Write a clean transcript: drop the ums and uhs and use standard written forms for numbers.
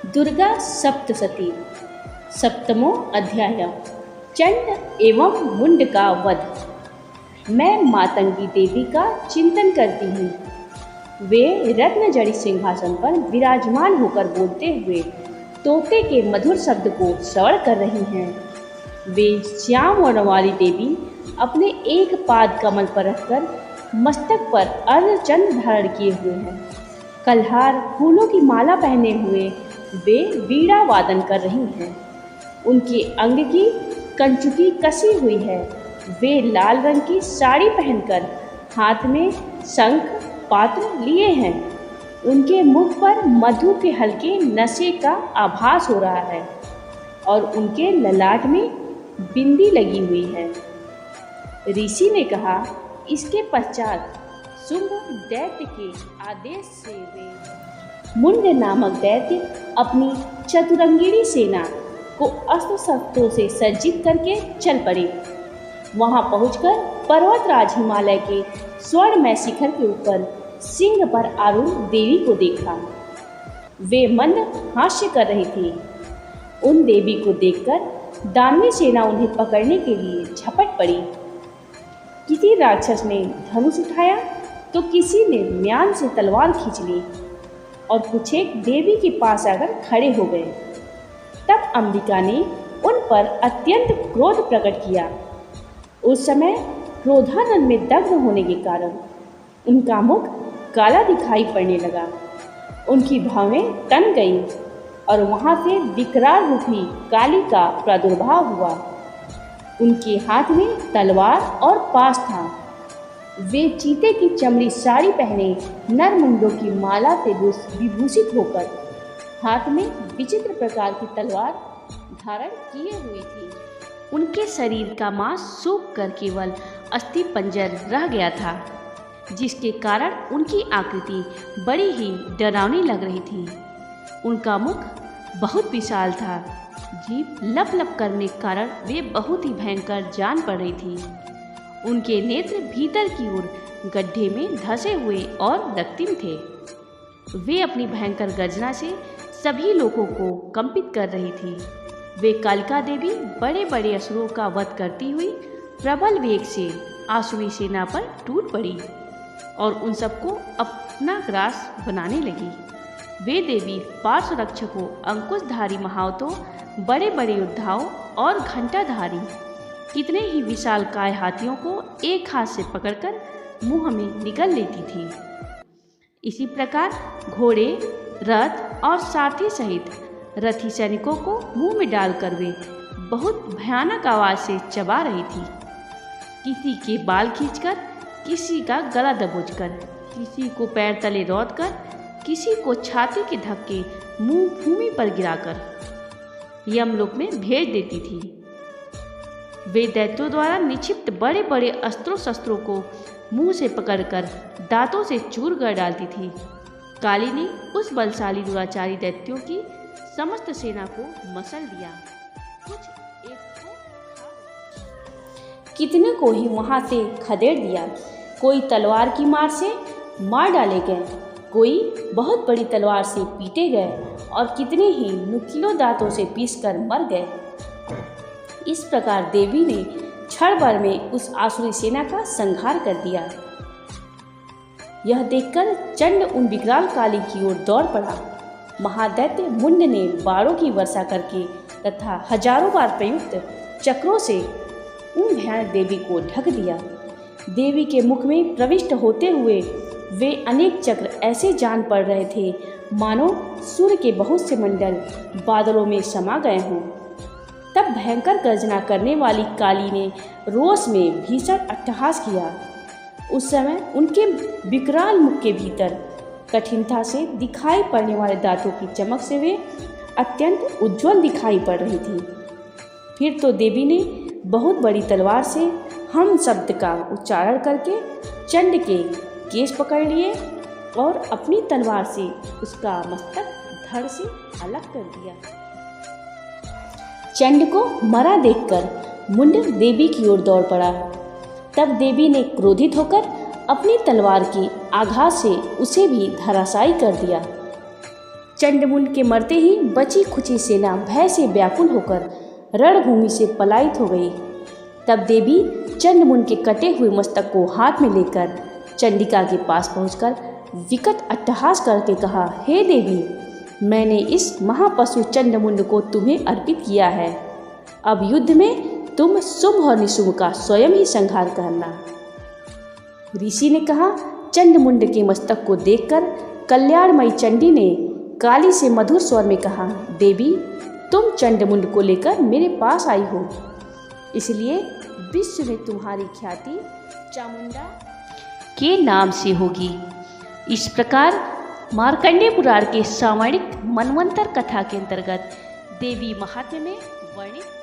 दुर्गा सप्तशती सप्तमो अध्याय। चंड एवं मुंड का वध। मैं मातंगी देवी का चिंतन करती हूँ। वे रत्न जड़ित सिंहासन पर विराजमान होकर बोलते हुए तोते के मधुर शब्द को श्रवण कर रही हैं। वे श्याम वर्ण वाली देवी अपने एक पाद कमल पर रखकर मस्तक पर अर्धचंद्र धारण किए हुए हैं। कल्हार फूलों की माला पहने हुए वे वीणा वादन कर रही हैं। उनके अंग की कंचुकी कसी हुई है। वे लाल रंग की साड़ी पहनकर हाथ में शंख पात्र लिए हैं। उनके मुख पर मधु के हल्के नशे का आभास हो रहा है और उनके ललाट में बिंदी लगी हुई है। ऋषि ने कहा, इसके पश्चात शुंभ दैत्य के आदेश से वे मुंड नामक दैत्य अपनी चतुरंगिणी सेना को अस्त्र शस्त्रों से सज्जित करके चल पड़े। वहां पहुंचकर पर्वतराज हिमालय के स्वर्णमय शिखर के ऊपर सिंह पर आरूढ़ देवी को देखा। वे मंद हास्य कर रही थी। उन देवी को देखकर दानवी सेना उन्हें पकड़ने के लिए झपट पड़ी। किसी राक्षस ने धनुष उठाया तो किसी ने म्यान से तलवार खींच ली और कुछ एक देवी के पास आकर खड़े हो गए। तब अंबिका ने उन पर अत्यंत क्रोध प्रकट किया। उस समय क्रोधानंद में दग्ध होने के कारण उनका मुख काला दिखाई पड़ने लगा। उनकी भवें तन गईं और वहाँ से विकराल रूपी काली का प्रादुर्भाव हुआ। उनके हाथ में तलवार और पास था। वे चीते की चमड़ी साड़ी पहने नर मुंडों की माला से विभूषित होकर हाथ में विचित्र प्रकार की तलवार धारण किए हुई थी। उनके शरीर का मांस सूख कर केवल अस्थि पंजर रह गया था, जिसके कारण उनकी आकृति बड़ी ही डरावनी लग रही थी। उनका मुख बहुत विशाल था। जीभ लप लप करने के कारण वे बहुत ही भयंकर जान पड़ रही थी। उनके नेत्र भीतर की ओर गड्ढे में धंसे हुए और रक्तिम थे। वे अपनी भयंकर गर्जना से सभी लोगों को कंपित कर रही थी। वे कालिका देवी बड़े बड़े असुरों का वध करती हुई प्रबल वेग से आसुरी सेना पर टूट पड़ी और उन सबको अपना ग्रास बनाने लगी। वे देवी पार्श्व रक्षकों, अंकुशधारी महावतों, बड़े बड़े योद्धाओं और घंटाधारी कितने ही विशाल काय हाथियों को एक हाथ से पकड़कर मुंह में निगल लेती थी। इसी प्रकार घोड़े, रथ और सारथी सहित रथी सैनिकों को मुंह में डालकर वे बहुत भयानक आवाज से चबा रही थी। किसी के बाल खींचकर, किसी का गला दबोचकर, किसी को पैर तले रौंदकर, किसी को छाती के धक्के मुंह भूमि पर गिराकर यमलोक में भेज देती थी। वे दैत्यों द्वारा निक्षिप्त बड़े बड़े अस्त्रों शस्त्रों को मुंह से पकड़कर दांतों से चूर कर डालती थी। काली ने उस बलशाली दुराचारी दैत्यों की समस्त सेना को मसल दिया। कुछ एक को कितने को ही वहां से खदेड़ दिया। कोई तलवार की मार से मार डाले गए, कोई बहुत बड़ी तलवार से पीटे गए और कितने ही नुकीलों दांतों से पीसकर मर गए। इस प्रकार देवी ने क्षण भर में उस आसुरी सेना का संहार कर दिया। यह देखकर चंड उन विकराल काली की ओर दौड़ पड़ा। महादैत्य मुंड ने बाणों की वर्षा करके तथा हजारों बार प्रयुक्त चक्रों से उन भयानक देवी को ढक दिया। देवी के मुख में प्रविष्ट होते हुए वे अनेक चक्र ऐसे जान पड़ रहे थे मानो सूर्य के बहुत से मंडल बादलों में समा गए हों। तब भयंकर गर्जना करने वाली काली ने रोष में भीषण अट्टहास किया। उस समय उनके विकराल मुख के भीतर कठिनता से दिखाई पड़ने वाले दांतों की चमक से वे अत्यंत उज्जवल दिखाई पड़ रही थी। फिर तो देवी ने बहुत बड़ी तलवार से हम शब्द का उच्चारण करके चंड के केश पकड़ लिए और अपनी तलवार से उसका मस्तक धड़ से अलग कर दिया। चंड को मरा देखकर मुंड देवी की ओर दौड़ पड़ा। तब देवी ने क्रोधित होकर अपनी तलवार की आघात से उसे भी धराशायी कर दिया। चंडमुंड के मरते ही बची खुची सेना भय से व्याकुल होकर रणभूमि से पलायित हो गई। तब देवी चंडमुंड के कटे हुए मस्तक को हाथ में लेकर चंडिका के पास पहुंचकर विकट अट्टहास करके कहा, हे देवी, मैंने इस महापशु चंडमुंड को तुम्हें अर्पित किया है। अब युद्ध में तुम शुभ और निशुभ का स्वयं ही संहार करना। ऋषि ने कहा। चंडमुंड के मस्तक को देखकर कल्याणमयी चंडी ने काली से मधुर स्वर में कहा, देवी, तुम चंडमुंड को लेकर मेरे पास आई हो, इसलिए विश्व में तुम्हारी ख्याति चामुंडा के नाम से होगी। इस प्रकार मार्कंडेय पुराण के सामयिक मनवंतर कथा के अंतर्गत देवी महात्म्य में वर्णित